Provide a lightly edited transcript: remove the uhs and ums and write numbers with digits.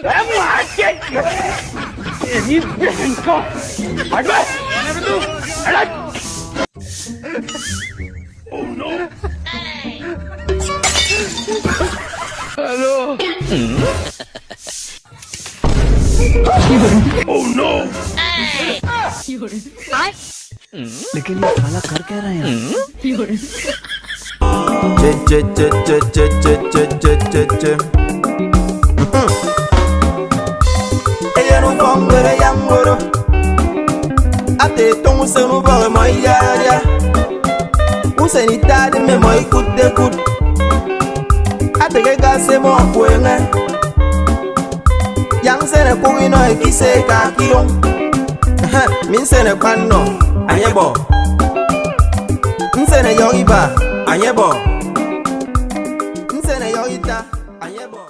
Em mà chết. Đi đừng con. Phải đây. Ở đây. Oh no. Hello. Oh no. लेकिन ये खाला कर क्या रहे हैं ella no fongere yangoro ate tongu senu bare moi ya useni tade me moi kutte kut ate ke gase mo kwenge yang sene kuino ekise ka kirong min sene kwanno anyebo nsene yogiba anyebo nsene yogita anyebo